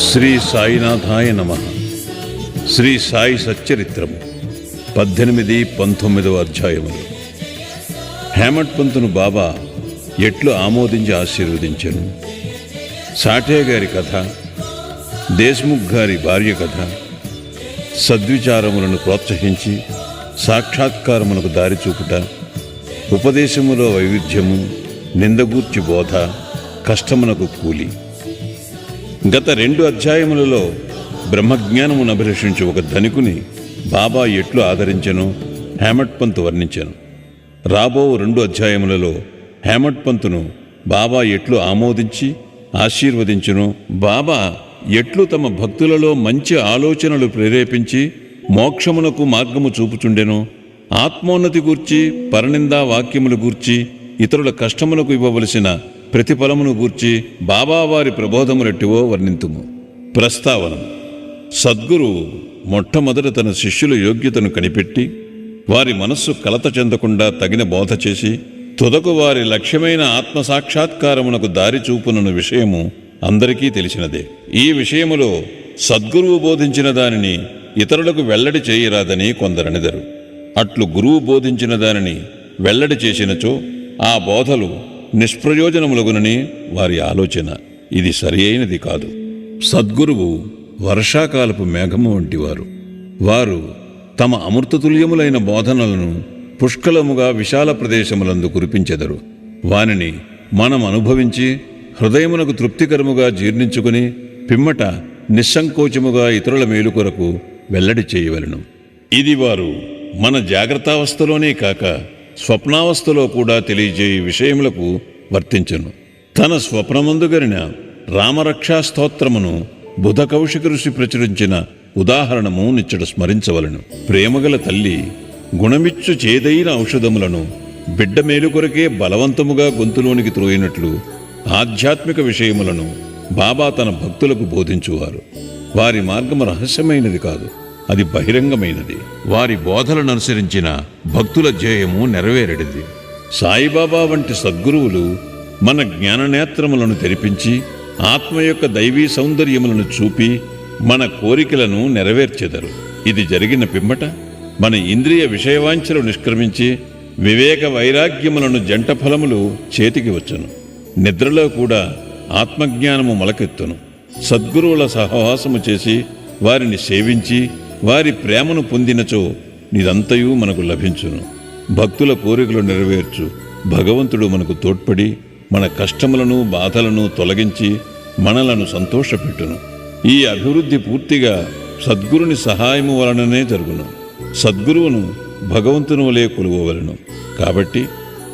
శ్రీ సాయినాథాయ నమః. శ్రీ సాయి సచ్చరిత్రము 18-19 అధ్యాయములు. హేమట్ పంతును బాబా ఎట్లు ఆమోదించి ఆశీర్వదించెను. సాఠే గారి కథ, దేశ్ముఖ్ గారి భార్య కథ, సద్విచారములను ప్రోత్సహించి సాక్షాత్కారమునకు దారి చూపుట, ఉపదేశములో వైవిధ్యము, నిందగూర్చి బోధ, కష్టమునకు కూలి. గత 2 అధ్యాయములలో బ్రహ్మజ్ఞానమును అభిలషించి ఒక ధనికుని బాబా ఎట్లు ఆదరించెనో హేమట్ పంతు వర్ణించెను. రాబో 2 అధ్యాయములలో హేమట్ పంతును బాబా ఎట్లు ఆమోదించి ఆశీర్వదించెనో, బాబా ఎట్లు తమ భక్తులలో మంచి ఆలోచనలు ప్రేరేపించి మోక్షమునకు మార్గము చూపుచుండెనో, ఆత్మోన్నతి గూర్చి, పరనిందా వాక్యములు గూర్చి, ఇతరుల కష్టములకు ఇవ్వవలసిన ప్రతిఫలమును గూర్చి బాబావారి ప్రబోధములెట్టివో వర్ణింతుము. ప్రస్తావన: సద్గురువు మొట్టమొదట తన శిష్యుల యోగ్యతను కనిపెట్టి వారి మనస్సు కలత చెందకుండా తగిన బోధ చేసి తుదకు వారి లక్ష్యమైన ఆత్మసాక్షాత్కారమునకు దారి చూపునన్న విషయము అందరికీ తెలిసినదే. ఈ విషయములో సద్గురువు బోధించిన దానిని ఇతరులకు వెల్లడి చేయరాదని కొందరనిదరు. అట్లు గురువు బోధించిన దానిని వెల్లడి చేసినచో ఆ బోధలు నిష్ప్రయోజనములగునని వారి ఆలోచన. ఇది సరి అయినది కాదు. సద్గురువు వర్షాకాలపు మేఘము వంటివారు. వారు తమ అమృతతుల్యములైన బోధనలను పుష్కలముగా విశాల ప్రదేశములందు కురిపించెదరు. వానిని మనం అనుభవించి హృదయమునకు తృప్తికరముగా జీర్ణించుకుని పిమ్మట నిస్సంకోచముగా ఇతరుల మేలు కొరకు వెల్లడి చేయవలెను. ఇది వారు మన జాగ్రత్తావస్థలోనే కాక స్వప్నావస్థలో కూడా తెలియజేయ విషయములకు వర్తించెను. తన స్వప్నమందుగరిన రామరక్షా స్తోత్రమును బుధ కౌశిక ఋషి ప్రచురించిన ఉదాహరణము నిచ్చట స్మరించవలను. ప్రేమగల తల్లి గుణమిచ్చు చేదైన ఔషధములను బిడ్డ మేలు కొరకే బలవంతముగా గొంతులోనికి త్రోయినట్లు ఆధ్యాత్మిక విషయములను బాబా తన భక్తులకు బోధించువారు. వారి మార్గము రహస్యమైనది కాదు, అది బహిరంగమైనది. వారి బోధలను అనుసరించిన భక్తుల ధ్యేయము నెరవేరడిది. సాయిబాబా వంటి సద్గురువులు మన జ్ఞాననేత్రములను తెరిపించి ఆత్మ యొక్క దైవీ సౌందర్యములను చూపి మన కోరికలను నెరవేర్చెదరు. ఇది జరిగిన పిమ్మట మన ఇంద్రియ విషయవాంఛలు నిష్క్రమించి వివేక వైరాగ్యములను జంట ఫలములు చేతికి వచ్చును. నిద్రలో కూడా ఆత్మజ్ఞానము మొలకెత్తును. సద్గురువుల సహవాసము చేసి వారిని సేవించి వారి ప్రేమను పొందినచో నిదంతయు మనకు లభించును. భక్తుల కోరికలు నెరవేర్చు భగవంతుడు మనకు తోడ్పడి మన కష్టములను బాధలను తొలగించి మనలను సంతోషపెట్టును. ఈ అభివృద్ధి పూర్తిగా సద్గురుని సహాయము వలననే జరుగును. సద్గురువును భగవంతుని వలె కొలువవలెను. కాబట్టి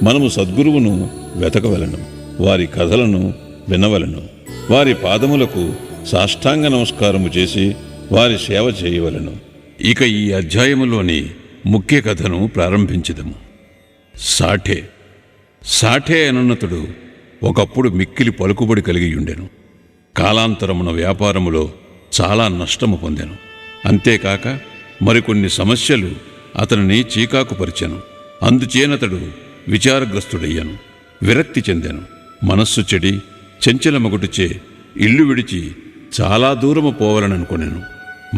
మనము సద్గురువును వెతకవలెను, వారి కథలను వినవలెను, వారి పాదములకు సాష్టాంగ నమస్కారము చేసి వారి సేవ చేయవలెను. ఇక ఈ అధ్యాయములోని ముఖ్య కథను ప్రారంభించదము. సాఠే. సాఠే అనున్నతుడు ఒకప్పుడు మిక్కిలి పలుకుబడి కలిగి ఉండెను. కాలాంతరమున వ్యాపారములో చాలా నష్టము పొందెను. అంతేకాక మరికొన్ని సమస్యలు అతనిని చీకాకుపరిచెను. అందుచేనతడు విచారగ్రస్తుడయ్యాను, విరక్తి చెందెను. మనస్సు చెడి చెంచలమగుటిచే ఇల్లు విడిచి చాలా దూరము పోవాలననుకొనెను.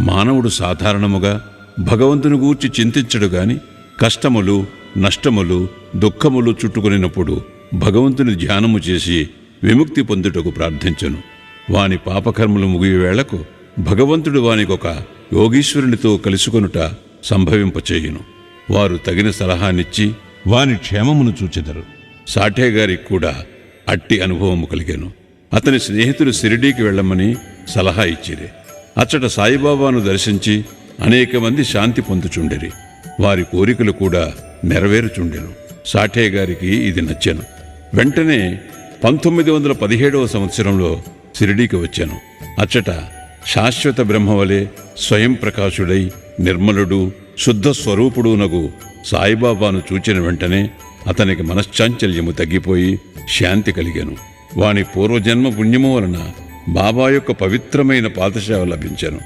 మానవుడు సాధారణముగా భగవంతుని గూర్చి చింతించడు గాని కష్టములు, నష్టములు, దుఃఖములు చుట్టుకొనినప్పుడు భగవంతుని ధ్యానము చేసి విముక్తి పొందుటకు ప్రార్థించెను. వాని పాపకర్మలు ముగియవేళకు భగవంతుడు వానికొక యోగీశ్వరునితో కలుసుకొనుట సంభవింపచేయును. వారు తగిన సలహానిచ్చి వాని క్షేమమును చూచెదరు. సాఠే గారికి కూడా అట్టి అనుభవము కలిగెను. అతని స్నేహితులు షిరిడీకి వెళ్ళమని సలహా ఇచ్చిరి. అచ్చట సాయిబాబాను దర్శించి అనేక మంది శాంతి పొందుచుండిరి. వారి కోరికలు కూడా నెరవేరుచుండెను. సాఠే గారికి ఇది నచ్చెను. వెంటనే 1917వ సంవత్సరంలో షిరిడీకి వచ్చాను. అచ్చట శాశ్వత బ్రహ్మవలే స్వయం ప్రకాశుడై నిర్మలుడు శుద్ధ స్వరూపుడునగు సాయిబాబాను చూచిన వెంటనే అతనికి మనశ్చాంచల్యము తగ్గిపోయి శాంతి కలిగాను. వాని పూర్వజన్మ పుణ్యము వలన బాబా యొక్క పవిత్రమైన పాదసేవ లభించెను.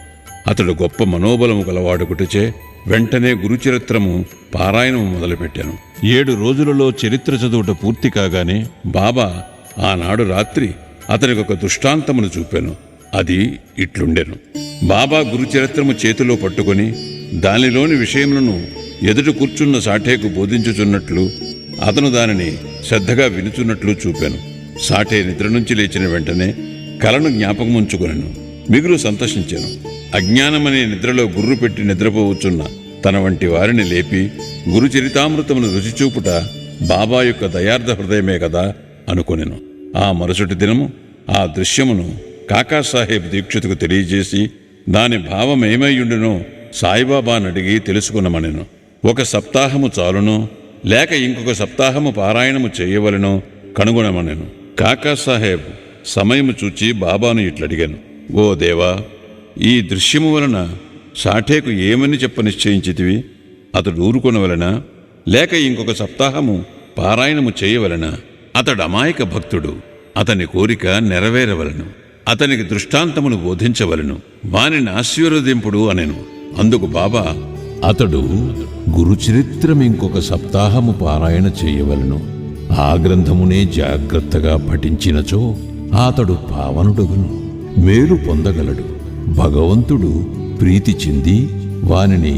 అతడు గొప్ప మనోబలము గలవాడుకుటచే వెంటనే గురుచరిత్రము పారాయణము మొదలుపెట్టాను. 7 రోజులలో చరిత్ర చదువుట పూర్తి కాగానే బాబా ఆనాడు రాత్రి అతనికి ఒక దృష్టాంతమును చూపాను. అది ఇట్లుండెను. బాబా గురుచరిత్రము చేతిలో పట్టుకొని దానిలోని విషయములను ఎదుట కూర్చున్న సాఠేకు బోధించుచున్నట్లు అతను దానిని శ్రద్ధగా వినుచున్నట్లు చూపాను. సాఠే నిద్ర నుంచి లేచిన వెంటనే కలను జ్ఞాపకముంచుకొనెను. మిగులు సంతోషించాను. అజ్ఞానమనే నిద్రలో గుర్రు పెట్టి నిద్రపోవచ్చున్న తన వంటి వారిని లేపి గురుచరితామృతమును రుచిచూపుట బాబా యొక్క దయార్థ హృదయమే కదా అనుకొనెను. ఆ మరుసటి దినము ఆ దృశ్యమును కాకాసాహెబ్ దీక్షితుకు తెలియజేసి దాని భావమేమైయుండునో సాయిబాబాను అడిగి తెలుసుకునమనెను. 1 సప్తాహము చాలునో లేక ఇంకొక సప్తాహము పారాయణము చేయవలెనో కనుగొనమనెను. కాకాసాహెబ్ సమయము చూచి బాబాను ఇట్లడిగాను. ఓ దేవా, ఈ దృశ్యము వలన సాఠేకు ఏమని చెప్ప నిశ్చయించితివి? అతడు ఊరుకొనవలనా లేక ఇంకొక సప్తాహము పారాయణము చేయవలనా? అతడు అమాయక భక్తుడు. అతని కోరిక నెరవేరవలను. అతనికి దృష్టాంతమును బోధించవలను. వానిని ఆశీర్వదింపుడు అనెను. అందుకు బాబా, అతడు గురుచరిత్రం ఇంకొక సప్తాహము పారాయణ చేయవలను. ఆ గ్రంథమునే జాగ్రత్తగా పఠించినచో అతడు పావనుడగును, మేలు పొందగలడు. భగవంతుడు ప్రీతి చెంది వానిని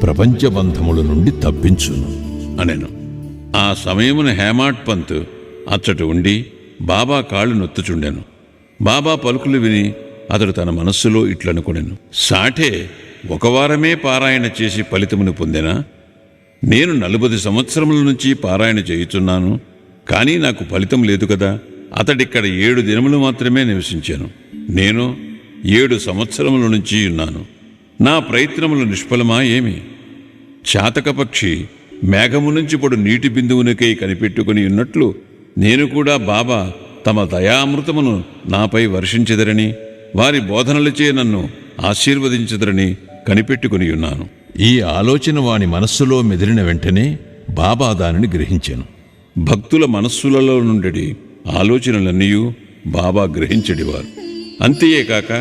ప్రపంచబంధముల నుండి తప్పించును అనెను. ఆ సమయమున హేమాడ్ పంత్ అచ్చట ఉండి బాబా కాళ్ళు నొత్తుచుండెను. బాబా పలుకులు విని అతడు తన మనస్సులో ఇట్లనుకొనెను. సాఠే 1 వారమే పారాయణ చేసి ఫలితమును పొందెనా? నేను 40 సంవత్సరముల నుంచి పారాయణ చేయుచున్నాను, కానీ నాకు ఫలితం లేదు కదా. అతడిక్కడ 7 దినములు మాత్రమే నివసించాను. నేను 7 సంవత్సరముల నుంచి ఉన్నాను. నా ప్రయత్నములు నిష్ఫలమా ఏమి? చాతకపక్షి మేఘము నుంచి పడు నీటి బిందువునికై కనిపెట్టుకుని ఉన్నట్లు నేను కూడా బాబా తమ దయామృతమును నాపై వర్షించెదరని, వారి బోధనలచే నన్ను ఆశీర్వదించెదరని కనిపెట్టుకుని ఉన్నాను. ఈ ఆలోచన వాని మనస్సులో మెదిలిన వెంటనే బాబా దానిని గ్రహించాను. భక్తుల మనస్సులలో నుండి ఆలోచనలన్నీ బాబా గ్రహించెడివారు. అంతేకాక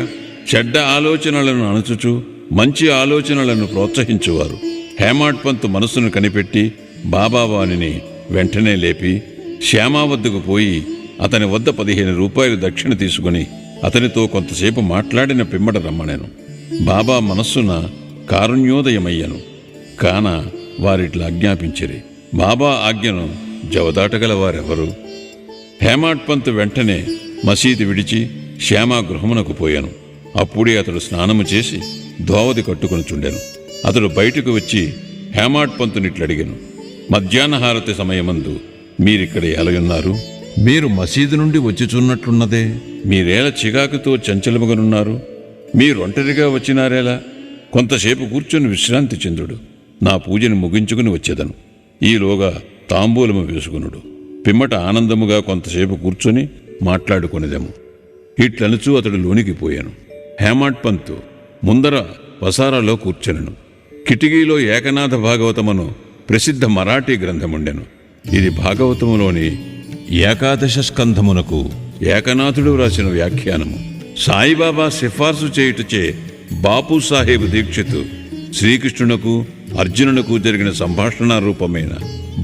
చెడ్డ ఆలోచనలను అణచుచు మంచి ఆలోచనలను ప్రోత్సహించువారు. హేమాడ్ పంత్ మనస్సును కనిపెట్టి బాబా వానిని వెంటనే లేపి శ్యామా వద్దకు పోయి అతని వద్ద 15 రూపాయలు దక్షిణ తీసుకుని అతనితో కొంతసేపు మాట్లాడిన పిమ్మట రమ్మనెను. బాబా మనస్సున కారుణ్యోదయమయ్యను. కాన వారిట్లా ఆజ్ఞాపించిరి. బాబా ఆజ్ఞను జవదాటగల వారెవరు? హేమాడ్ పంత్ వెంటనే మసీదు విడిచి శ్యామా గృహమునకు పోయాను. అప్పుడే అతడు స్నానము చేసి ధోవతి కట్టుకొనుచుండెను. అతడు బయటకు వచ్చి హేమాడ్ పంతునిట్లడిగాను. మధ్యాహ్నహారతి సమయమందు మీరిక్కడ ఎలయున్నారు? మీరు మసీదు నుండి వచ్చిచున్నట్లున్నదే. మీరేల చికాకుతో చంచలముగనున్నారు? మీరొంటరిగా వచ్చినారేలా? కొంతసేపు కూర్చొని విశ్రాంతి చెందుడు. నా పూజను ముగించుకుని వచ్చేదను. ఈలోగా తాంబూలము వేసుకునుడు. పిమ్మట ఆనందముగా కొంతసేపు కూర్చొని మాట్లాడుకొనిదెము. ఇట్లనుచూ అతడు లోనికి పోయాను. హేమాడ్ పంత్ ముందర వసారాలో కూర్చొనెను. కిటికీలో ఏకనాథ భాగవతమును ప్రసిద్ధ మరాఠీ గ్రంథముండెను. ఇది భాగవతములోని ఏకాదశ స్కంధమునకు ఏకనాథుడు వ్రాసిన వ్యాఖ్యానము. సాయిబాబా సిఫార్సు చేయుటచే బాపు సాహెబ్ దీక్షిత్ శ్రీకృష్ణునకు అర్జునునకు జరిగిన సంభాషణ రూపమైన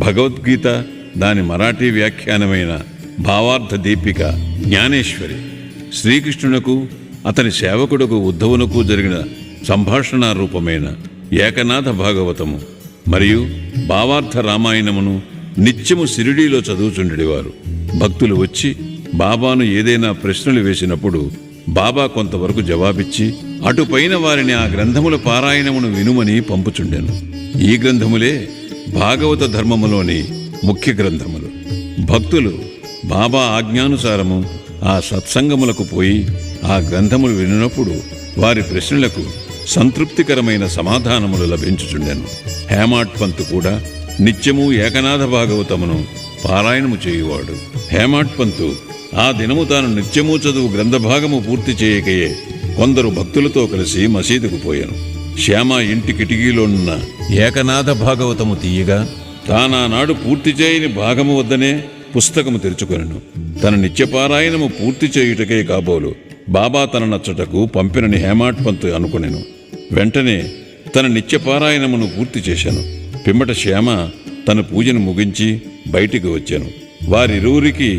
భగవద్గీత, దాని మరాఠీ వ్యాఖ్యానమైన భావార్థ దీపిక జ్ఞానేశ్వరి, శ్రీకృష్ణునకు అతని సేవకుడుకు ఉద్ధవునకు జరిగిన సంభాషణ రూపమైన ఏకనాథ భాగవతము మరియు భావార్థ రామాయణమును నిత్యము సిరిడీలో చదువుచుండేవారు. భక్తులు వచ్చి బాబాను ఏదైనా ప్రశ్నలు వేసినప్పుడు బాబా కొంతవరకు జవాబిచ్చి అటుపైన వారిని ఆ గ్రంథముల పారాయణమును వినుమని పంపుచుండెను. ఈ గ్రంథములే భాగవత ధర్మములోని ముఖ్య గ్రంథములు. భక్తులు బాబా ఆజ్ఞానుసారము ఆ సత్సంగములకు పోయి ఆ గ్రంథములు వినినప్పుడు వారి ప్రశ్నలకు సంతృప్తికరమైన సమాధానములు లభించుచుండెను. హేమాడ్ పంత్ కూడా నిత్యము ఏకనాథ భాగవతమును పారాయణము చేయువాడు. హేమాడ్ పంత్ ఆ దినము తాను నిత్యము చదువు గ్రంథభాగము పూర్తి చేయకయే కొందరు భక్తులతో కలిసి మసీదుకు పోయాను. శ్యామ ఇంటి కిటికీలోనున్న ఏకనాథ భాగవతము తీయగా తానానాడు పూర్తి చేయని భాగము వద్దనే పుస్తకము తెరుచుకొనెను. తన నిత్యపారాయణము పూర్తి చేయుటకే కాబోలు బాబా తన నచ్చటకు పంపినని హేమాడ్ పంత్ అనుకొనెను. వెంటనే తన నిత్యపారాయణమును పూర్తి చేశాను. పిమ్మట శ్యామ తన పూజను ముగించి బయటికి వచ్చాను. వారిరువురికి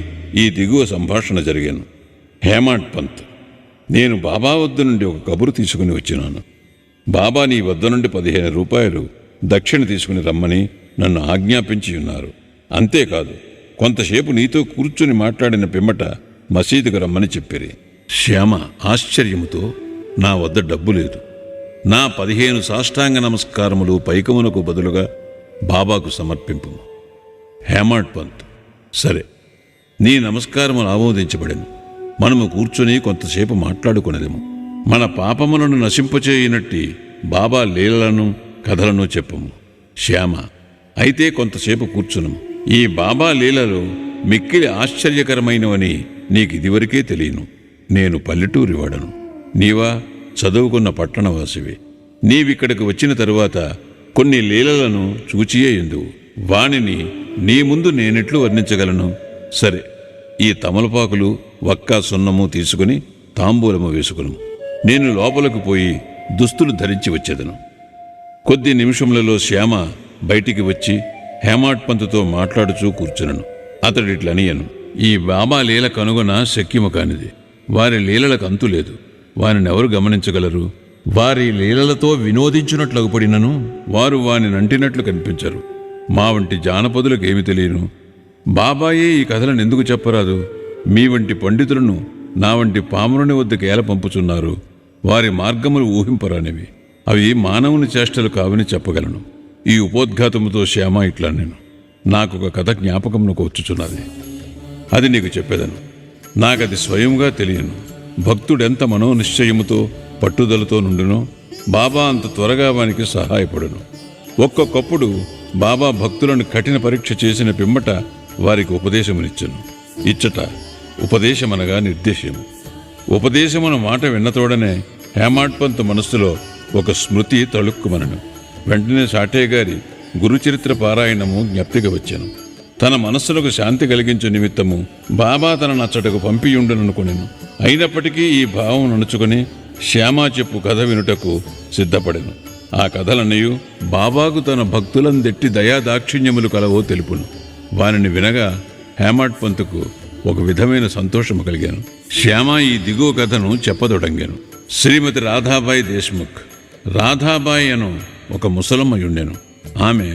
ఈ దిగువ సంభాషణ జరిగాను. హేమాడ్ పంత్, నేను బాబా వద్ద నుండి ఒక కబురు తీసుకుని వచ్చినాను. బాబా నీ వద్ద నుండి 15 రూపాయలు దక్షిణ తీసుకుని రమ్మని నన్ను ఆజ్ఞాపించి ఉన్నారు. అంతేకాదు, కొంతసేపు నీతో కూర్చుని మాట్లాడిన పిమ్మట మసీదుకు రమ్మని చెప్పిరి. శ్యామ ఆశ్చర్యముతో, నా వద్ద డబ్బు లేదు, నా 15 సాష్టాంగ నమస్కారములు పైకమునకు బదులుగా బాబాకు సమర్పింపు. హేమాడ్ పంత్, సరే, నీ నమస్కారములు ఆమోదించబడెను. మనము కూర్చుని కొంతసేపు మాట్లాడుకునేదేము. మన పాపములను నశింపచేయనట్టి బాబా లీలలను కథలను చెప్పము. శ్యామ, అయితే కొంతసేపు కూర్చునము. ఈ బాబా లీలలు మిక్కిలి ఆశ్చర్యకరమైనవని నీకిదివరకే తెలియను. నేను పల్లెటూరివాడను, నీవా చదువుకున్న పట్టణవాసివి. నీవిక్కడికి వచ్చిన తరువాత కొన్ని లీలలను చూచియే ఎందువు. వానిని నీ ముందు నేనెట్లు వర్ణించగలను? సరే, ఈ తమలపాకులు, వక్కా, సున్నము తీసుకుని తాంబూలము వేసుకును. నేను లోపలకు పోయి దుస్తులు ధరించి వచ్చేదను. కొద్ది నిమిషములలో శ్యామ బయటికి వచ్చి హేమాడ్ పంతుతో మాట్లాడుచూ కూర్చునను. అతడిట్లనియను, ఈ బాబా లీల కనుగొన శక్యము కానిది. వారి లీలలకు అంతులేదు. వారినెవరు గమనించగలరు? వారి లీలలతో వినోదించున్నట్లు అగుపడినను వారు వాని నంటినట్లు కనిపించరు. మా వంటి జానపదులకు ఏమి తెలియను? బాబాయే ఈ కథలను ఎందుకు చెప్పరాదు? మీ వంటి పండితులను నా వంటి పామురుని వద్దకు ఏల పంపుచున్నారు. వారి మార్గములు ఊహింపరానివి. అవి మానవుని చేష్టలు కావని చెప్పగలను. ఈ ఉపోద్ఘాతముతో శ్యామ ఇట్లా నేను, నాకొక కథ జ్ఞాపకమునకు వచ్చుచున్నది. అది నీకు చెప్పేదను. నాకది స్వయంగా తెలియను. భక్తుడెంత మనోనిశ్చయముతో పట్టుదలతో నుండునో బాబా అంత త్వరగా వానికి సహాయపడును. ఒక్కొక్కప్పుడు బాబా భక్తులను కఠిన పరీక్ష చేసిన పిమ్మట వారికి ఉపదేశమునిచ్చును. ఇచ్చట ఉపదేశమనగా నిర్దేశము. ఉపదేశమున మాట విన్నతోడనే హేమాడ్ పంత్ మనస్సులో ఒక స్మృతి తళుక్కుమనను. వెంటనే సాఠే గారి గురుచరిత్ర పారాయణము జ్ఞప్తిగా వచ్చాను. తన మనస్సులకు శాంతి కలిగించే నిమిత్తము బాబా తన నచ్చటకు పంపియుండుననుకొనెను. అయినప్పటికీ ఈ భావం నడుచుకుని శ్యామా చెప్పు కథ వినుటకు సిద్ధపడెను. ఆ కథలన్నయు బాబాకు తన భక్తులందెట్టి దయాదాక్షిణ్యములు కలవో తెలుపును. వానిని వినగా హేమాడ్ పంతుకు ఒక విధమైన సంతోషము కలిగాను. శ్యామ ఈ దిగువ కథను చెప్పదొడంగాను. శ్రీమతి రాధాబాయి దేశ్ముఖ్. రాధాబాయి అను ఒక ముసలమ్మయుండెను. ఆమె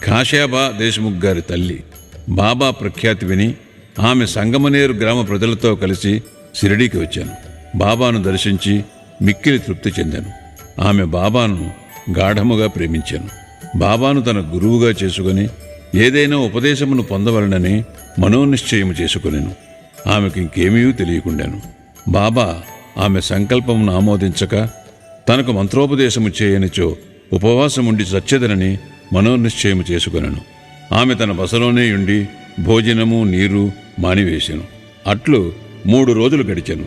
కాశాబా దేశ్ముఖ్ గారి తల్లి. బాబా ప్రఖ్యాతి విని ఆమె సంగమనేరు గ్రామ ప్రజలతో కలిసి షిరిడీకి వచ్చాను. బాబాను దర్శించి మిక్కిలి తృప్తి చెందాను. ఆమె బాబాను గాఢముగా ప్రేమించాను. బాబాను తన గురువుగా చేసుకుని ఏదైనా ఉపదేశమును పొందవలనని మనోనిశ్చయము చేసుకునేను. ఆమెకు ఇంకేమీ తెలియకుండాను. బాబా ఆమె సంకల్పమును ఆమోదించక తనకు మంత్రోపదేశము చేయనిచో ఉపవాసముండి చచ్చెదనని మనోనిశ్చయము చేసుకునను. ఆమె తన బసలోనే ఉండి భోజనము నీరు మానివేశాను. అట్లు 3 రోజులు గడిచెను.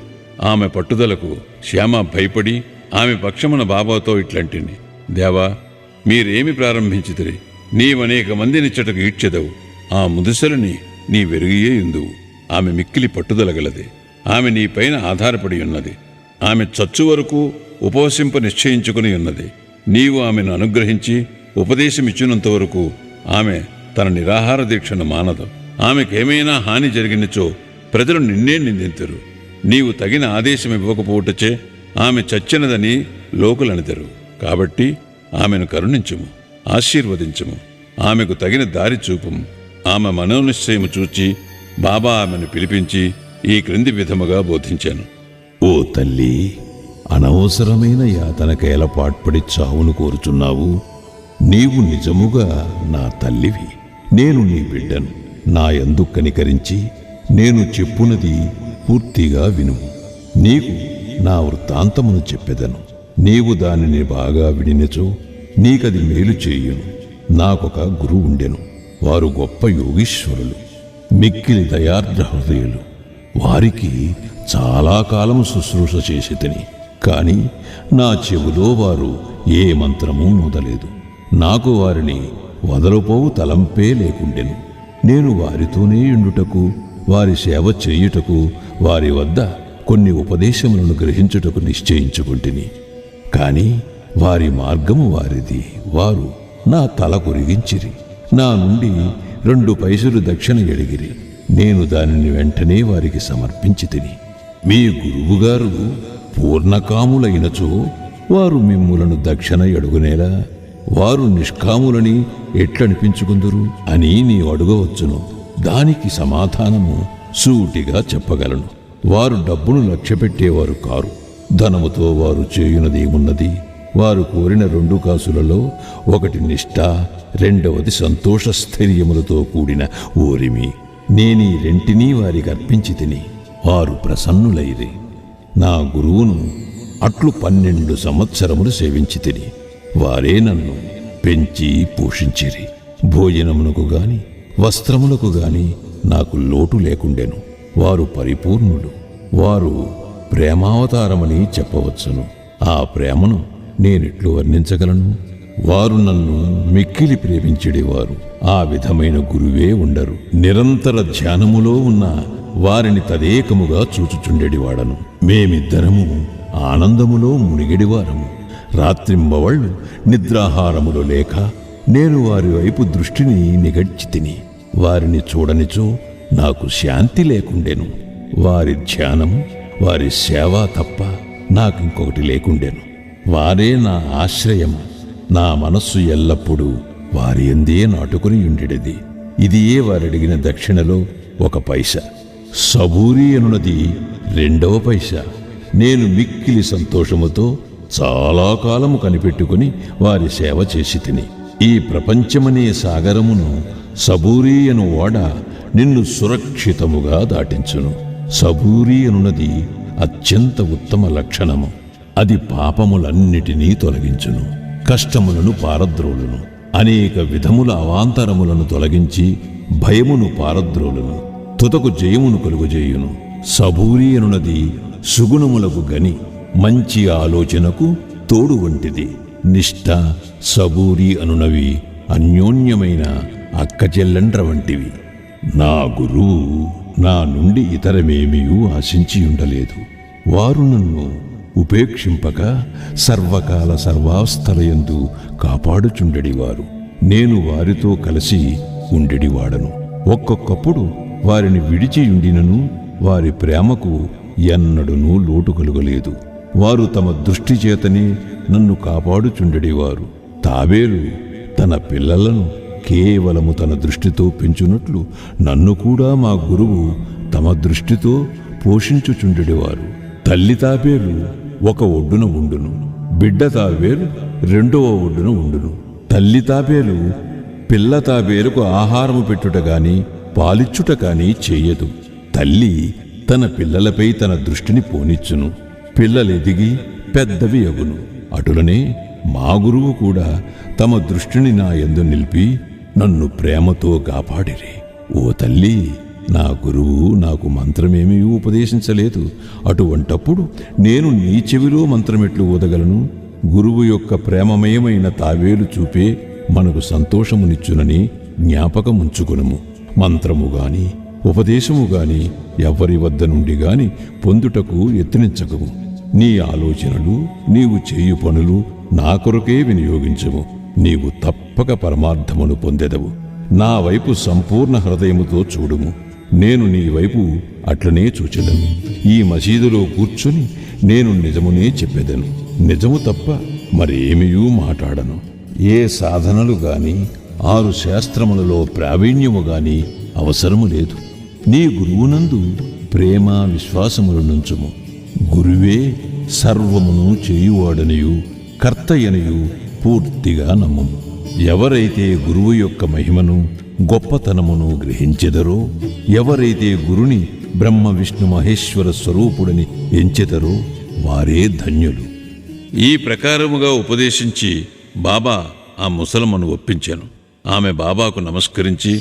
ఆమె పట్టుదలకు శ్యామ భయపడి ఆమె పక్షమున బాబాతో ఇట్లంటింది, దేవా, మీరేమి ప్రారంభించితిరి? నీవనేక మందినిచ్చటకు ఈడ్చెదవు. ఆ ముదుసలని నీ వెరుగియే ఉందువు. ఆమె మిక్కిలి పట్టుదలగలది. ఆమె నీపైన ఆధారపడి ఉన్నది. ఆమె చచ్చు వరకు ఉపవసింప నిశ్చయించుకుని ఉన్నది. నీవు ఆమెను అనుగ్రహించి ఉపదేశమిచ్చినంత వరకు ఆమె తన నిరాహార దీక్షను మానదు. ఆమెకేమైనా హాని జరిగినచో ప్రజలు నిన్నే నిందింతురు. నీవు తగిన ఆదేశం ఇవ్వకపోవటచే ఆమె చచ్చినదని లోకులనిదరు. కాబట్టి ఆమెను కరుణించుము, ఆశీర్వదించుము, ఆమెకు తగిన దారి చూపుము. ఆమె మనోనిశ్చయము చూచి బాబా ఆమెను పిలిపించి ఈ క్రింది విధముగా బోధించాను. ఓ తల్లి, అనవసరమైన యాతనకేల పాట్పడి చావును కోరుచున్నావు. నీవు నిజముగా నా తల్లివి. నేను నీ బిడ్డను. నా యందు కనికరించి నేను చెప్పునది పూర్తిగా వినుము. నీకు నా వృత్తాంతమును చెప్పెదను. నీవు దానిని బాగా వినినచో నీకది మేలు చేయును. నాకొక గురువు ఉండెను. వారు గొప్ప యోగీశ్వరులు, మిక్కిలి దయార్ద్ర హృదయులు. వారికి చాలా కాలము శుశ్రూష చేసి తిని, కాని నా చెవిలో వారు ఏ మంత్రమూ నూదలేదు. నాకు వారిని వదలుపోవు తలంపే లేకుండెను. నేను వారితోనే ఉండుటకు, వారి సేవ చేయుటకు, వారి వద్ద కొన్ని ఉపదేశములను గ్రహించుటకు నిశ్చయించుకుంటుని. కాని వారి మార్గము వారిది. వారు నా తల కొరిగించిరి. నా నుండి 2 పైసలు దక్షిణ ఎడిగిరి. నేను దానిని వెంటనే వారికి సమర్పించి తిని. మీ గురువుగారు పూర్ణకాములైనచో వారు మిమ్ములను దక్షిణ అడుగునేలా, వారు నిష్కాములని ఎట్లనిపించుకుందురు అని నీవు అడగవచ్చును. దానికి సమాధానము సూటిగా చెప్పగలను. వారు డబ్బును లక్ష్యపెట్టేవారు కారు. ధనముతో వారు చేయునదేమున్నది? వారు కోరిన 2 కాసులలో ఒకటి నిష్ఠ, రెండవది సంతోష స్థైర్యములతో కూడిన ఓరిమి. నేనీ రెంటినీ వారికి అర్పించి తిని వారు ప్రసన్నులైరి. నా గురువును అట్లు 12 సంవత్సరములు సేవించి తిని వారే నన్ను పెంచి పోషించిరి. భోజనమునకు గాని వస్త్రములకు గాని నాకు లోటు లేకుండెను. వారు పరిపూర్ణులు. వారు ప్రేమావతారమని చెప్పవచ్చును. ఆ ప్రేమను నేనెట్లు వర్ణించగలను? వారు నన్ను మిక్కిలి ప్రేమించెడివారు. ఆ విధమైన గురువే ఉండరు. నిరంతర ధ్యానములో ఉన్న వారిని తదేకముగా చూచుచుండెడివాడను. మేమిద్దరము ఆనందములో మునిగెడివారము. రాత్రింబవళ్ళు నిద్రాహారములు లేక నేను వారి వైపు దృష్టిని నిగడ్చి తిని వారిని చూడనిచో నాకు శాంతి లేకుండెను. వారి ధ్యానము, వారి సేవ తప్ప నాకింకొకటి లేకుండెను. వారే నా ఆశ్రయము. నా మనస్సు ఎల్లప్పుడూ వారి యందే నాటుకుని ఉండెడిది. ఇదియే వారడిగిన దక్షిణలో 1 పైసా. సబూరి అనున్నది 2వ పైసా. నేను మిక్కిలి సంతోషముతో చాలా కాలము కనిపెట్టుకుని వారి సేవ చేసి తిని ఈ ప్రపంచమనే సాగరమును సబూరి అను ఓడ నిన్ను సురక్షితముగా దాటించును. సబూరి అనున్నది అత్యంత ఉత్తమ లక్షణము. అది పాపములన్నిటినీ తొలగించును, కష్టములను పారద్రోలును, అనేక విధముల అవాంతరములను తొలగించి భయమును పారద్రోలును, తుదకు జయమును కలుగజేయును. సబూరి అనున్నది సుగుణములకు గని, మంచి ఆలోచనకు తోడు వంటిది. నిష్ఠ, సబూరి అనునవి అన్యోన్యమైన అక్కచెల్లండ్ర వంటివి. నా గురువు నా నుండి ఇతరమేమీయూ ఆశించి ఉండలేదు. వారు నన్ను ఉపేక్షింపక సర్వకాల సర్వావస్థలయందు కాపాడుచుండెడివారు. నేను వారితో కలిసి ఉండెడివాడను. ఒక్కొక్కప్పుడు వారిని విడిచియుండినను వారి ప్రేమకు ఎన్నడూనూ లోటు కలుగలేదు. వారు తమ దృష్టి చేతనే నన్ను కాపాడుచుండెడివారు. తాబేలు తన పిల్లలను కేవలము తన దృష్టితో పెంచునట్లు నన్ను కూడా మా గురువు తమ దృష్టితో పోషించుచుండెడివారు. తల్లి తాబేలు 1 ఒడ్డున ఉండును, బిడ్డ తాబేలు 2వ ఒడ్డున ఉండును. తల్లి తాబేలు పిల్ల తాబేలుకు ఆహారము పెట్టుట గాని పాలిచ్చుట కాని చేయదు. తల్లి తన పిల్లలపై తన దృష్టిని పోనిచ్చును. పిల్లలెదిగి పెద్దవి అగును. అటులనే మా గురువు కూడా తమ దృష్టిని నా యందు నిలిపి నన్ను ప్రేమతో కాపాడిరి. ఓ తల్లి, నా గురువు నాకు మంత్రమేమీ ఉపదేశించలేదు. అటువంటప్పుడు నేను నీ చెవిలో మంత్రమెట్లు ఊదగలను? గురువు యొక్క ప్రేమమయమైన తావేలు చూపే మనకు సంతోషమునిచ్చునని జ్ఞాపకముంచుకునుము. మంత్రము గాని ఉపదేశము గాని ఎవ్వరి వద్ద నుండి గాని పొందుటకు యత్నించకము. నీ ఆలోచనలు, నీవు చేయు పనులు నా కొరకే వినియోగించము. నీవు తప్పక పరమార్థమును పొందెదవు. నా వైపు సంపూర్ణ హృదయముతో చూడుము. నేను నీ వైపు అట్లనే చూచెదను. ఈ మసీదులో కూర్చుని నేను నిజమునే చెప్పెదను. నిజము తప్ప మరేమియూ మాట్లాడను. ఏ సాధనలు గాని 6 శాస్త్రములలో ప్రావీణ్యము గాని అవసరము లేదు. నీ గురువునందు ప్రేమ విశ్వాసములు నుంచుము. గురువే సర్వమును చేయువాడనియు కర్తయనియు పూర్తిగా నమ్మము. ఎవరైతే గురువు యొక్క మహిమను గొప్పతనమును గ్రహించెదరో, ఎవరైతే గురుని బ్రహ్మ విష్ణు మహేశ్వర స్వరూపుడని ఎంచెదరో వారే ధన్యులు. ఈ ప్రకారముగా ఉపదేశించి బాబా ఆ ముసలమ్మను ఒప్పించాను. ఆమె బాబాకు నమస్కరించి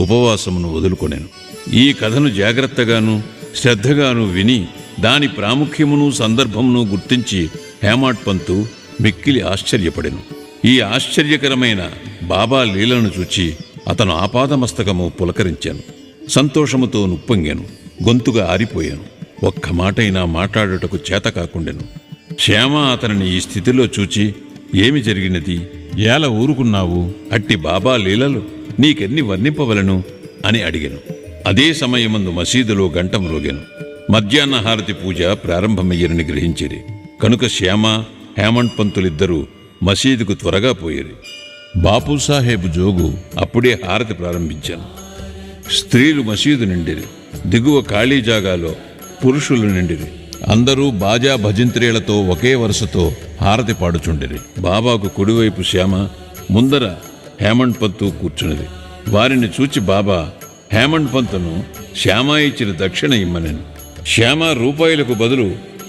ఉపవాసమును వదులుకొనెను. ఈ కథను జాగ్రత్తగాను శ్రద్ధగాను విని దాని ప్రాముఖ్యమును సందర్భమును గుర్తించి హేమాడ్ పంతు మిక్కిలి ఆశ్చర్యపడెను. ఈ ఆశ్చర్యకరమైన బాబా లీలను చూచి అతను ఆపాదమస్తకము పులకరించాను. సంతోషముతో నుప్పొంగాను. గొంతుగా ఆరిపోయాను. ఒక్క మాటైనా మాట్లాడుటకు చేత కాకుండెను. శ్యామ అతనిని ఈ స్థితిలో చూచి, ఏమి జరిగినది? ఏల ఊరుకున్నావు? అట్టి బాబా లీలలు నీకెన్ని వర్ణింపవలను అని అడిగాను. అదే సమయమందు మసీదులో గంట మ్రోగెను. మధ్యాహ్న హారతి పూజ ప్రారంభమయ్యరని గ్రహించిరి. కనుక శ్యామ, హేమంత్ పంతులిద్దరూ మసీదుకు త్వరగా పోయిరి. బాపూసాహెబ్ జోగు అప్పుడే హారతి ప్రారంభించాను. స్త్రీలు మసీదు నిండిరి. దిగువ ఖాళీ జాగాలో పురుషులు నిండిరి. అందరూ బాజా భజంత్రీలతో ఒకే వరుసతో హారతి పాడుచుండిరి. బాబాకు కుడివైపు శ్యామ, ముందర హేమంత్ పంతు కూర్చున్నది. వారిని చూచి బాబా హేమంత్ పంతును శ్యామ ఇచ్చిన దక్షిణ ఇమ్మనని, శ్యామ రూపాయలకు బదులు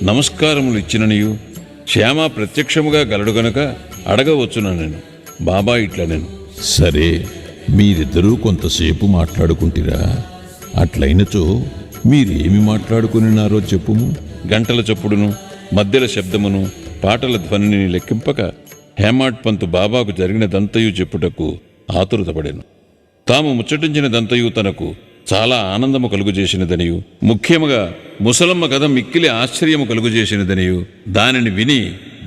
నమస్కారములు ఇచ్చిననియు, శ్యామ ప్రత్యక్షముగా గలడు గనక అడగవచ్చునను. బాబా ఇట్లా నేను, సరే, మీరిద్దరూ కొంతసేపు మాట్లాడుకుంటిరా? అట్లయినచో మీరేమి మాట్లాడుకునినారో చెప్పుము. గంటల చప్పుడును, మధ్యల శబ్దమును, పాటల ధ్వనిని లెక్కింపక హేమంత్ పంతు బాబాకు జరిగినదంతయు చెప్పుటకు ఆతురతపడెను. తాము ముచ్చటించినదంతయు తనకు చాలా ఆనందము కలుగుజేసినదనియు, ముఖ్యముగా ముసలమ్మ కథ మిక్కిలి ఆశ్చర్యము కలుగుజేసినదనియు, దానిని విని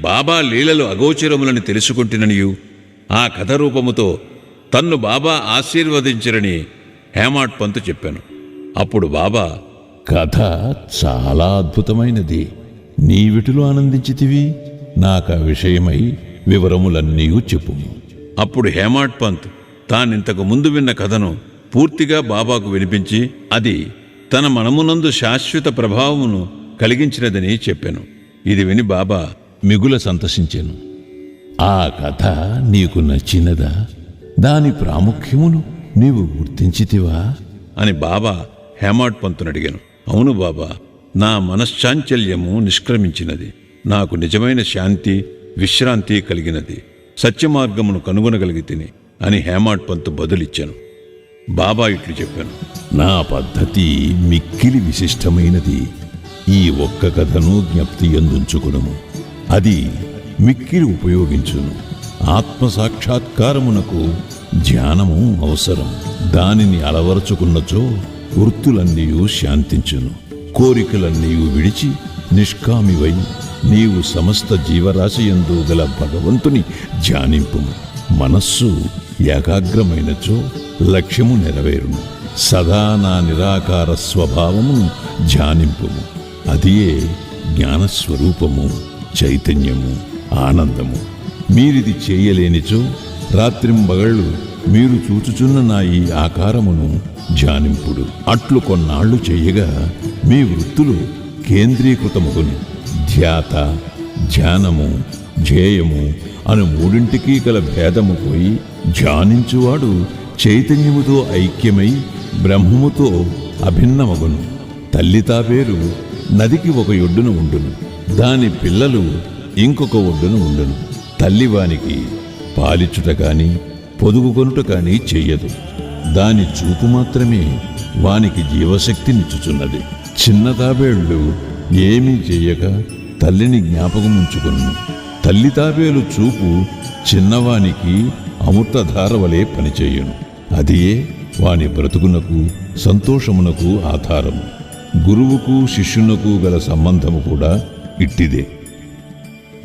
బాబా లీలలు అగోచరములని తెలుసుకుంటుననియు, ఆ కథ రూపముతో తన్ను బాబా ఆశీర్వదించిరని హేమంత్ పంతు చెప్పాను. అప్పుడు బాబా, కథ చాలా అద్భుతమైనది. నీవిటిలో ఆనందించితివి? నాకా విషయమై వివరములన్నీ చెప్పుము. అప్పుడు హేమంత్ పంత్ తానింతకు ముందు విన్న కథను పూర్తిగా బాబాకు వినిపించి, అది తన మనమునందు శాశ్వత ప్రభావమును కలిగించినదని చెప్పాను. ఇది విని బాబా మిగుల సంతసించెను. ఆ కథ నీకు నచ్చినదా? దాని ప్రాముఖ్యమును నీవు గుర్తించితివా అని బాబా హేమంత్ పంతును అడిగాను. అవును బాబా, నా మనశ్చాంచల్యము నిష్క్రమించినది. నాకు నిజమైన శాంతి, విశ్రాంతి కలిగినది. సత్యమార్గమును కనుగొనగలిగితిని అని హేమంత్ పంతు బదులిచ్చాను. బాబా ఇట్లు చెప్పాను, నా పద్ధతి మిక్కిలి విశిష్టమైనది. ఈ ఒక్క కథను జ్ఞప్తి ఎందుంచుకును. అది మిక్కిలి ఉపయోగించును. ఆత్మసాక్షాత్కారమునకు ధ్యానము అవసరం. దానిని అలవరుచుకున్నచో వృత్తులన్నీ శాంతించును. కోరికలన్నీ విడిచి నిష్కామివై నీవు సమస్త జీవరాశియందు గల భగవంతుని ధ్యానింపుము. మనస్సు ఏకాగ్రమైనచో లక్ష్యము నెరవేరును. సదా నా నిరాకార స్వభావమును ధ్యానింపుము. అదియే జ్ఞానస్వరూపము, చైతన్యము, ఆనందము. మీరిది చేయలేనిచో రాత్రింబగళ్ళు మీరు చూచుచున్న నా ఈ ఆకారమును ధ్యానింపుడు. అట్లు కొన్నాళ్లు చేయగా మీ వృత్తులు కేంద్రీకృతముగును. ధ్యాత, ధ్యానము, ధ్యేయము అను మూడింటికి గల భేదము పోయి ధ్యానించువాడు చైతన్యముతో ఐక్యమై బ్రహ్మముతో అభిన్నమగును. తల్లి తాబేలు నదికి ఒక ఒడ్డున ఉండును, దాని పిల్లలు ఇంకొక ఒడ్డున ఉండును. తల్లివానికి పాలిచ్చుట కాని పొదుగుకొనుట కాని చెయ్యదు. దాని చూపు మాత్రమే వానికి జీవశక్తినిచ్చుచున్నది. చిన్న తాబేళ్లు ఏమీ చెయ్యక తల్లిని జ్ఞాపకముంచుకును. తల్లి తాబేలు చూపు చిన్నవానికి అమృతధార వలె పనిచేయును. అదియే వాని బ్రతుకునకు, సంతోషమునకు ఆధారము. గురువుకు శిష్యునకు గల సంబంధము కూడా ఇట్టిదే.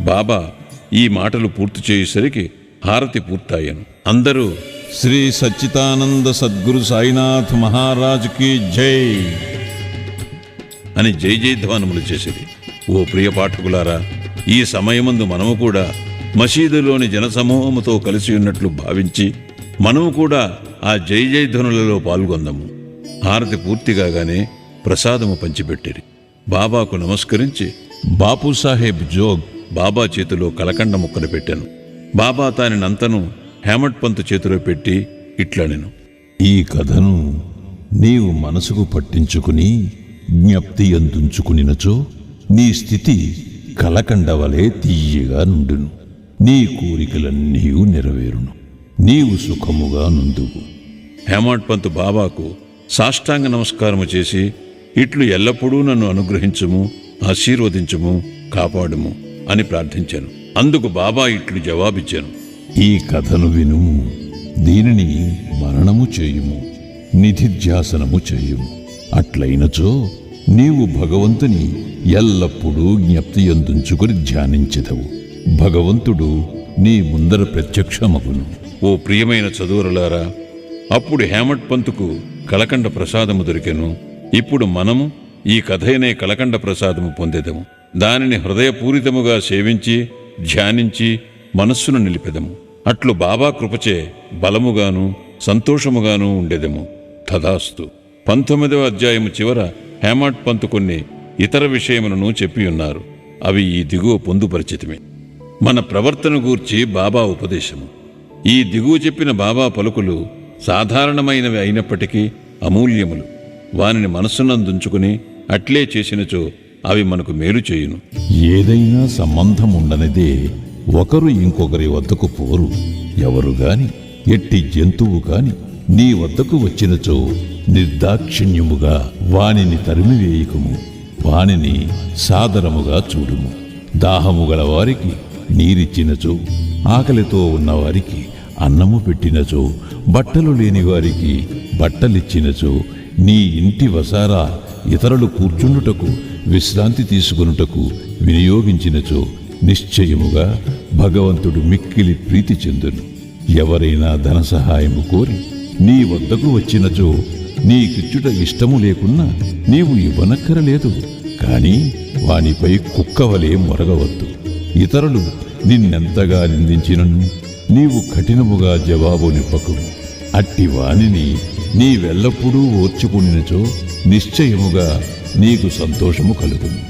బాబా ఈ మాటలు పూర్తి చేసేసరికి హారతి పూర్తయ్యాను. అందరూ శ్రీ సచ్చిదానంద సద్గురు సాయినాథ్ మహారాజుకి జై అని జై జయధ్వానములు చేసేది. ఓ ప్రియ పాఠకులారా, ఈ సమయమందు మనము కూడా మసీదులోని జనసమూహముతో కలిసి ఉన్నట్లు భావించి మనము కూడా ఆ జై జయధ్వనులలో పాల్గొందాము. హారతి పూర్తి కాగానే ప్రసాదము పంచిపెట్టిరి. బాబాకు నమస్కరించి బాపూసాహెబ్ జోగ్ బాబా చేతిలో కలకండ ముక్కను పెట్టాను. బాబా తానినంతను హేమంత్ పంతు చేతిలో పెట్టి ఇట్లా నేను, ఈ కథను నీవు మనసుకు పట్టించుకుని జ్ఞప్తి ఎందుంచుకునినచో నీ స్థితి కలకండవలే తీయగా నుండును. నీ కోరికలన్నీ నెరవేరును. నీవు సుఖముగా నుందువు. హేమంత్ పంతు బాబాకు సాష్టాంగ నమస్కారము చేసి ఇట్లు ఎల్లప్పుడూ నన్ను అనుగ్రహించుము, ఆశీర్వదించుము, కాపాడుము అని ప్రార్థించాను. అందుకు బాబా ఇట్లు జవాబిచ్చాను, ఈ కథను వినుము. దీనిని మరణము చేయుము, నిధిధ్యాసనము చేయుము. అట్లయినచో నీవు భగవంతుని ఎల్లప్పుడూ జ్ఞప్తి ఎందుంచుకుని ధ్యానించెదవు. భగవంతుడు నీ ముందర ప్రత్యక్షమగును. ఓ ప్రియమైన చదువురులారా, అప్పుడు హేమంత్ పంతుకు కలకండ ప్రసాదము దొరికెను. ఇప్పుడు మనము ఈ కథైనే కలకండ ప్రసాదము పొందెదము. దానిని హృదయపూరితముగా సేవించి ధ్యానించి మనస్సును నిలిపెదము. అట్లు బాబా కృపచే బలముగాను సంతోషముగాను ఉండెదము. తదాస్తు. 19వ అధ్యాయము చివర హేమాడ్ పంత్ కొన్ని ఇతర విషయములను చెప్పియున్నారు. అవి ఈ దిగువ పొందుపరిచితిమి. మన ప్రవర్తన గూర్చి బాబా ఉపదేశము. ఈ దిగువ చెప్పిన బాబా పలుకులు సాధారణమైనవి అయినప్పటికీ అమూల్యములు. వానిని మనస్సునందుంచుకుని అట్లే చేసినచో అవి మనకు మేలు చేయును. ఏదైనా సంబంధం ఉండనిదే ఒకరు ఇంకొకరి వద్దకు పోరు. ఎవరు గాని ఎట్టి జంతువు గాని నీ వద్దకు వచ్చినచో నిర్దాక్షిణ్యముగా వానిని తరిమివేయకుము. వానిని సాదరముగా చూడుము. దాహము గల వారికి నీరిచ్చినచో, ఆకలితో ఉన్నవారికి అన్నము పెట్టినచో, బట్టలు లేని వారికి బట్టలిచ్చినచో, నీ ఇంటి వసారా ఇతరులు కూర్చుండుటకు విశ్రాంతి తీసుకొనుటకు వినియోగించినచో నిశ్చయముగా భగవంతుడు మిక్కిలి ప్రీతి చెందును. ఎవరైనా ధన సహాయము కోరి నీ వద్దకు వచ్చినచో నీకిచ్చుట ఇష్టము లేకున్నా నీవు ఇవ్వనక్కరలేదు. కాని వానిపై కుక్కవలే మొరగవద్దు. ఇతరులు నిన్నెంతగా నిందించినను నీవు కఠినముగా జవాబు నిప్పకుము. అట్టి వానిని నీవెల్లప్పుడూ ఓర్చుకునినచో నిశ్చయముగా నీకు సంతోషము కలుగును.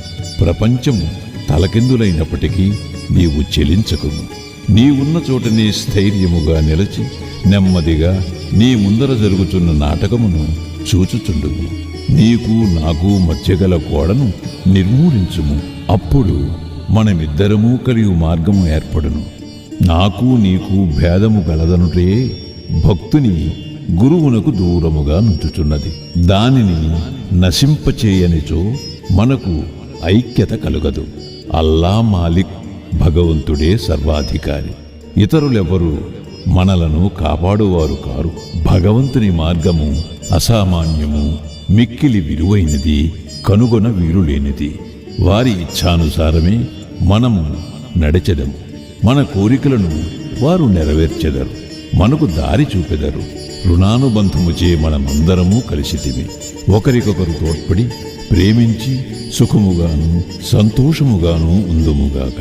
ప్రపంచము తలకిందులైనప్పటికీ నీవు చెలించకుము. నీవున్న చోటనే స్థైర్యముగా నిలచి నెమ్మదిగా నీ ముందర జరుగుతున్న నాటకమును చూచుచుండుము. నీకు నాకు మధ్యగల గోడను నిర్మూలించుము. అప్పుడు మనమిద్దరము కలిగి మార్గము ఏర్పడును. నాకు నీకు భేదము గలదనుటే భక్తుని గురువునకు దూరముగా నుంచుచున్నది. దానిని నశింపచేయనిచో మనకు ఐక్యత కలుగదు. అల్లా మాలిక్ భగవంతుడే సర్వాధికారి. ఇతరులెవరూ మనలను కాపాడువారు కారు. భగవంతుని మార్గము అసామాన్యము, మిక్కిలి విలువైనది, కనుగొన వీలులేనిది. వారి ఇచ్ఛానుసారమే మనము నడిచెదము. మన కోరికలను వారు నెరవేర్చెదరు, మనకు దారి చూపెదరు. రుణానుబంధముచే మనమందరము కలిసితిమి. ఒకరికొకరు తోడ్పడి ప్రేమించి సుఖముగాను సంతోషముగాను ఉందుముగాక.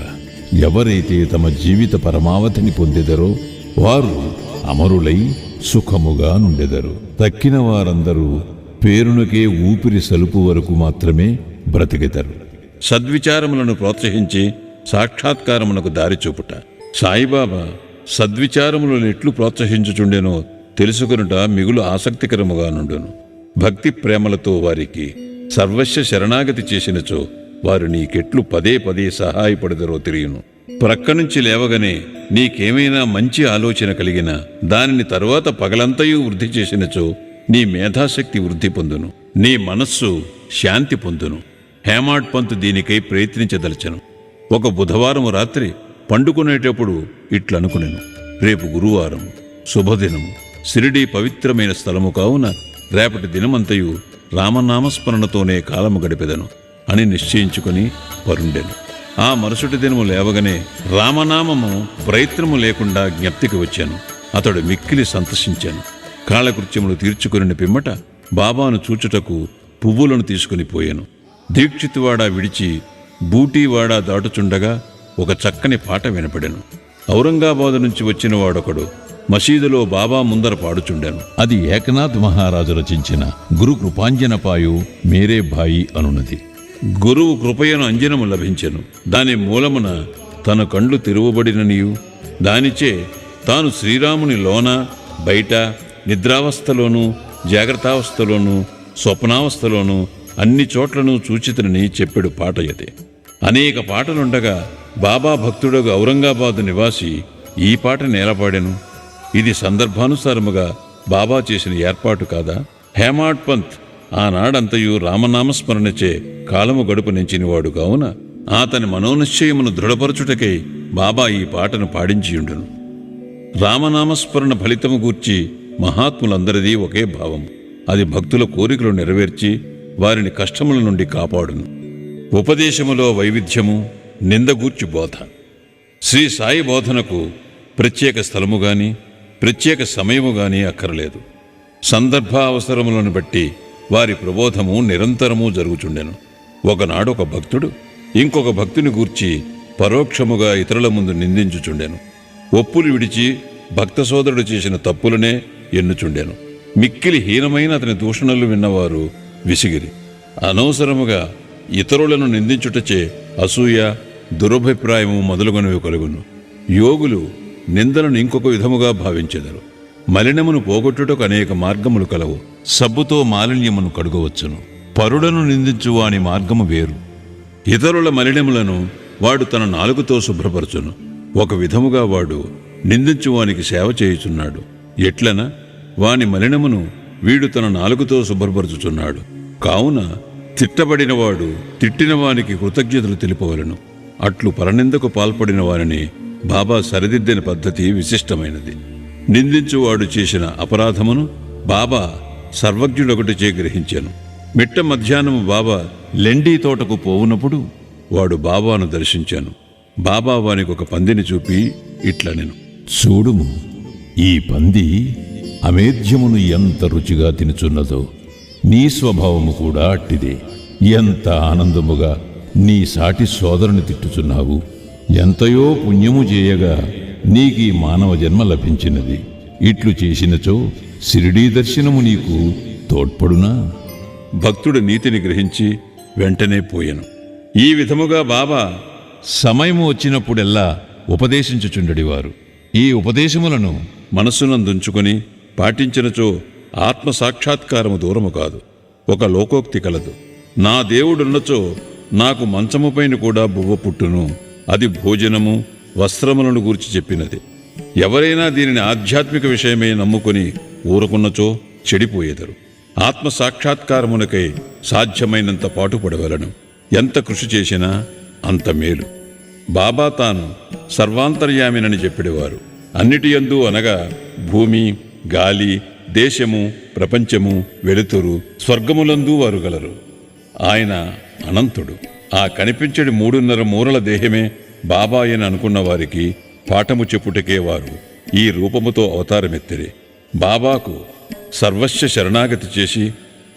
ఎవరైతే తమ జీవిత పరమావధిని పొందెదరో వారు అమరులై సుఖముగా నుండెదరు. తక్కిన వారందరూ పేరునకే ఊపిరి సలుపు వరకు మాత్రమే బ్రతికెదరు. సద్విచారములను ప్రోత్సహించి సాక్షాత్కారమునకు దారి చూపుట. సాయిబాబా సద్విచారములను ఎట్లు ప్రోత్సహించుచుండెనో తెలుసుకొనుట మిగులు ఆసక్తికరముగా నుండును. భక్తి ప్రేమలతో వారికి సర్వస్వ శరణాగతి చేసినచో వారు నీకెట్లు పదే పదే సహాయపడదరో తెలియను. ప్రక్కనుంచి లేవగానే నీకేమైనా మంచి ఆలోచన కలిగినా దానిని తరువాత పగలంతయు వృద్ధి చేసినచో నీ మేధాశక్తి వృద్ధి పొందును, నీ మనస్సు శాంతి పొందును. హేమాడ్ పంత్ దీనికై ప్రయత్నించదలచను. ఒక బుధవారము రాత్రి పండుకునేటప్పుడు ఇట్లనుకునెను, రేపు గురువారం, శుభదినము, షిరిడీ పవిత్రమైన స్థలము కావున రేపటి దినమంతయు రామనామస్మరణతోనే కాలము గడిపెదను అని నిశ్చయించుకుని పరుండెను. ఆ మరుసటి దినము లేవగానే రామనామము ప్రయత్నము లేకుండా జ్ఞప్తికి వచ్చాను. అతడు మిక్కిలి సంతసించాను. కాలకృత్యములు తీర్చుకుని పిమ్మట బాబాను చూచుటకు పువ్వులను తీసుకుని పోయాను. దీక్షితువాడ విడిచి బూటీవాడ దాటుచుండగా ఒక చక్కని పాట వినపడెను. ఔరంగాబాదు నుంచి వచ్చిన వాడొకడు మసీదులో బాబా ముందర పాడుచుండెను. అది ఏకనాథ్ మహారాజు రచించిన గురు కృపాంజనపాయు మేరే భాయి అనున్నది. గురువు కృపయను అంజనము లభించెను. దాని మూలమున తన కండ్లు తెరువబడిననియు దానిచే తాను శ్రీరాముని లోన బయట నిద్రావస్థలోనూ జాగ్రత్తావస్థలోనూ స్వప్నావస్థలోనూ అన్ని చోట్లను చూచితనని చెప్పెడు పాట యతే. అనేక పాటలుండగా బాబా భక్తుడగు ఔరంగాబాదు నివాసి ఈ పాట నేలపాడెను. ఇది సందర్భానుసారముగా బాబా చేసిన ఏర్పాటు కాదా? హేమాడ్ పంత్ ఆనాడంతయు రామనామస్మరణచే కాలము గడుపు నెంచినవాడు కావున అతని మనోనిశ్చయమును దృఢపరచుటకై బాబా ఈ పాటను పాడించియుండును. రామనామస్మరణ ఫలితము గూర్చి మహాత్ములందరిది ఒకే భావము. అది భక్తుల కోరికలు నెరవేర్చి వారిని కష్టముల నుండి కాపాడును. ఉపదేశములో వైవిధ్యము, నిందగూర్చి బోధ. శ్రీ సాయి బోధనకు ప్రత్యేక స్థలము గాని ప్రత్యేక సమయము గాని అక్కర్లేదు. సందర్భ అవసరములను బట్టి వారి ప్రబోధము నిరంతరము జరుగుచుండెను. ఒకనాడు ఒక భక్తుడు ఇంకొక భక్తుని గూర్చి పరోక్షముగా ఇతరుల ముందు నిందించుచుండెను. ఒప్పులు విడిచి భక్త సోదరుడు చేసిన తప్పులనే ఎన్నుచుండెను. మిక్కిలి హీనమైన అతని దూషణలు విన్నవారు విసిగిరి. అనవసరముగా ఇతరులను నిందించుటచే అసూయ, దురభిప్రాయము మొదలుగునవి కలుగును. యోగులు నిందలను ఇంకొక విధముగా భావించెదరు. మలినమును పోగొట్టుటకు అనేక మార్గములు కలవు. సబ్బుతో మాలిన్యమును కడుగవచ్చును. పరులను నిందించు వాని మార్గము వేరు. ఇతరుల మలినములను వాడు తన నాలుగుతో శుభ్రపరచును. ఒక విధముగా వాడు నిందించువానికి సేవ చేయుచున్నాడు. ఎట్లన వాని మలినమును వీడు తన నాలుగుతో శుభ్రపరచుచున్నాడు. కావున తిట్టబడినవాడు తిట్టిన వానికి కృతజ్ఞతలు తెలుపవలను. అట్లు పరనిందకు పాల్పడిన వారిని బాబా సరిదిద్దిన పద్ధతి విశిష్టమైనది. నిందించువాడు చేసిన అపరాధమును బాబా సర్వజ్ఞుడొకటిచే గ్రహించాను. మిట్ట మధ్యాహ్నము బాబా లెండీ తోటకు పోవునప్పుడు వాడు బాబాను దర్శించాను. బాబా వానికి ఒక పందిని చూపి ఇట్లనెను, చూడుము, ఈ పంది అమేధ్యమును ఎంత రుచిగా తినుచున్నదో నీ స్వభావము కూడా అట్టిదే. ఎంత ఆనందముగా నీ సాటి సోదరుని తిట్టుచున్నావు. ఎంతయో పుణ్యము చేయగా నీకీ మానవ జన్మ లభించినది. ఇట్లు చేసినచో షిరిడీ దర్శనము నీకు తోడ్పడునా? భక్తుడు నీతిని గ్రహించి వెంటనే పోయెను. ఈ విధముగా బాబా సమయము వచ్చినప్పుడెల్లా ఉపదేశించుచుండెడివారు. ఈ ఉపదేశములను మనస్సునందుంచుకొని పాటించినచో ఆత్మ సాక్షాత్కారము దూరము కాదు. ఒక లోకోక్తి కలదు, నా దేవుడున్నచో నాకు మంచముపైన కూడా బువ్వ పుట్టును. అది భోజనము, వస్త్రములను గూర్చి చెప్పినది. ఎవరైనా దీనిని ఆధ్యాత్మిక విషయమే నమ్ముకొని ఊరుకున్నచో చెడిపోయేదరు. ఆత్మ సాక్షాత్కారమునకై సాధ్యమైనంత పాటుపడవలను. ఎంత కృషి చేసినా అంత మేలు. బాబా తాను సర్వాంతర్యామినని చెప్పేవారు. అన్నిటి యందు అనగా భూమి, గాలి, దేశము, ప్రపంచము, వెలుతురు, స్వర్గములందు వారు గలరు. ఆయన అనంతుడు. ఆ కనిపించడి 3.5 మూరల దేహమే బాబా అని అనుకున్న వారికి పాఠము చెప్పుటకే వారు ఈ రూపముతో అవతారమెత్తిరి. బాబాకు సర్వస్వ శరణాగతి చేసి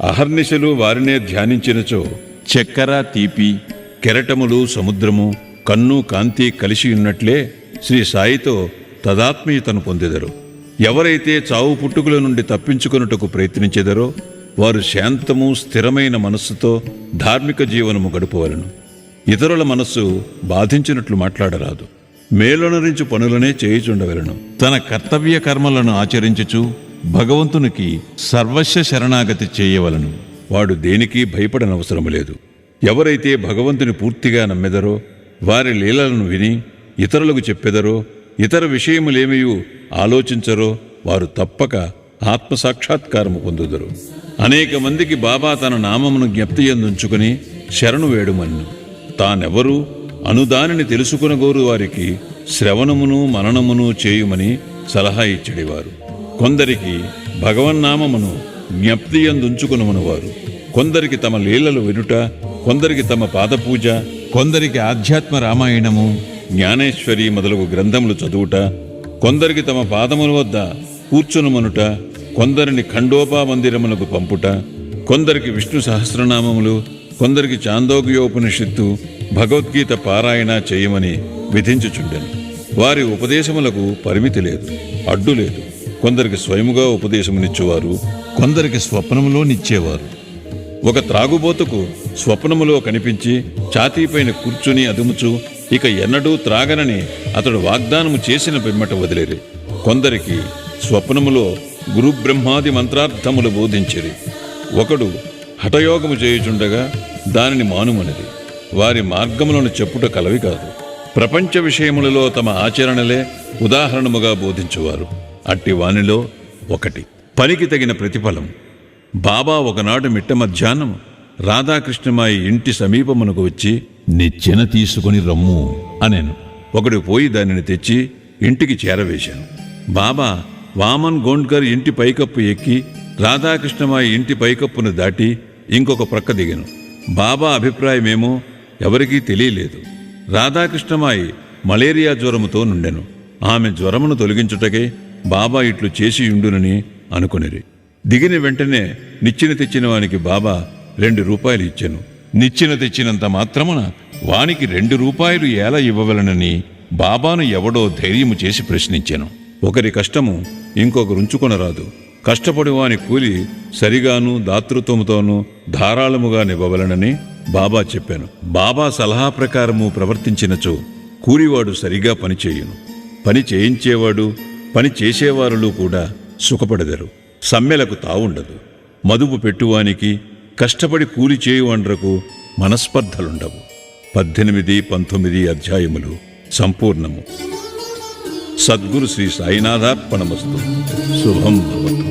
అహర్నిశలు వారినే ధ్యానించినచో చక్కెర, తీపి, కెరటములు, సముద్రము, కన్ను, కాంతి కలిసి ఉన్నట్లే శ్రీ సాయితో తదాత్మీయతను పొందెదరు. ఎవరైతే చావు పుట్టుకుల నుండి తప్పించుకొనుటకు ప్రయత్నించెదరో వారు శాంతము, స్థిరమైన మనస్సుతో ధార్మిక జీవనము గడుపవలను. ఇతరుల మనస్సు బాధించినట్లు మాట్లాడరాదు. మేలొనరించు పనులనే చేయుచుండవలను. తన కర్తవ్య కర్మలను ఆచరించుచు భగవంతునికి సర్వస్వ శరణాగతి చేయవలను. వాడు దేనికి భయపడనవసరము లేదు. ఎవరైతే భగవంతుని పూర్తిగా నమ్మెదరో, వారి లీలలను విని ఇతరులకు చెప్పెదరో, ఇతర విషయములేమియూ ఆలోచించరో వారు తప్పక ఆత్మసాక్షాత్కారము పొందుదరు. అనేక మందికి బాబా తన నామమును జ్ఞప్తియందుంచుకుని శరణు వేడుమన్ను. తానెవరూ అనుదానిని తెలుసుకునగోరు వారికి శ్రవణమును మననమును చేయుమని సలహా ఇచ్చడివారు. కొందరికి భగవన్నామమును జ్ఞప్తియందుంచుకునమనువారు. కొందరికి తమ లీలలు వినుట, కొందరికి తమ పాదపూజ, కొందరికి ఆధ్యాత్మ రామాయణము, జ్ఞానేశ్వరి మొదలగు గ్రంథములు చదువుట, కొందరికి తమ పాదముల వద్ద కూర్చునమనుట, కొందరిని ఖండోపా మందిరములకు పంపుట, కొందరికి విష్ణు సహస్రనామములు, కొందరికి చాందోగ్యోపనిషత్తు, భగవద్గీత పారాయణ చేయమని విధించుచుండెను. వారి ఉపదేశములకు పరిమితి లేదు, అడ్డు లేదు. కొందరికి స్వయముగా ఉపదేశమునిచ్చేవారు, కొందరికి స్వప్నములో నిచ్చేవారు. ఒక త్రాగుబోతుకు స్వప్నములో కనిపించి ఛాతీపైన కూర్చుని అదుముచు ఇక ఎన్నడూ త్రాగనని అతడు వాగ్దానము చేసిన పిమ్మట వదిలేరి. కొందరికి స్వప్నములో గురుబ్రహ్మాది మంత్రార్థములు బోధించిరి. ఒకడు హఠయోగము చేయుచుండగా దానిని మానుమనిది. వారి మార్గములను చెప్పుట కలవి కాదు. ప్రపంచ విషయములలో తమ ఆచరణలే ఉదాహరణముగా బోధించువారు. అట్టి వానిలో ఒకటి పనికి తగిన ప్రతిఫలం. బాబా ఒకనాడు మిట్ట మధ్యాహ్నం రాధాకృష్ణమాయి ఇంటి సమీపమునకు వచ్చి, నిచ్చెన తీసుకుని రమ్ము అనెను. ఒకడు పోయి దానిని తెచ్చి ఇంటికి చేరవేశాను. బాబా వామన్ గోండ్కర్ ఇంటి పైకప్పు ఎక్కి రాధాకృష్ణమాయి ఇంటి పైకప్పును దాటి ఇంకొక ప్రక్క దిగాను. బాబా అభిప్రాయమేమో ఎవరికీ తెలియలేదు. రాధాకృష్ణమాయి మలేరియా జ్వరముతో నుండెను. ఆమె జ్వరమును తొలగించుటకే బాబా ఇట్లు చేసి ఉండునని అనుకునిరి. దిగిన వెంటనే నిచ్చెన తెచ్చిన వానికి బాబా 2 రూపాయలు ఇచ్చెను. నిచ్చెన తెచ్చినంత మాత్రమున వానికి 2 రూపాయలు ఎలా ఇవ్వవలనని బాబాను ఎవడో ధైర్యము చేసి ప్రశ్నించెను. ఒకరి కష్టము ఇంకొకరుంచుకొనరాదు. కష్టపడి వాని కూలి సరిగాను దాతృత్వముతోనూ ధారాళముగా నివ్వవలనని బాబా చెప్పాను. బాబా సలహా ప్రకారము ప్రవర్తించినచో కూలివాడు సరిగా పనిచేయును. పని చేయించేవాడు, పని చేసేవారులు కూడా సుఖపడెదరు. సమ్మెలకు తావుండదు. మదుపు పెట్టువానికి, కష్టపడి కూలి చేయువాండ్రకు మనస్పర్ధలుండవు. 18, 19 అధ్యాయములు సంపూర్ణము. సద్గురు శ్రీ సాయినాథార్పణమస్తు. శుభం భవతు.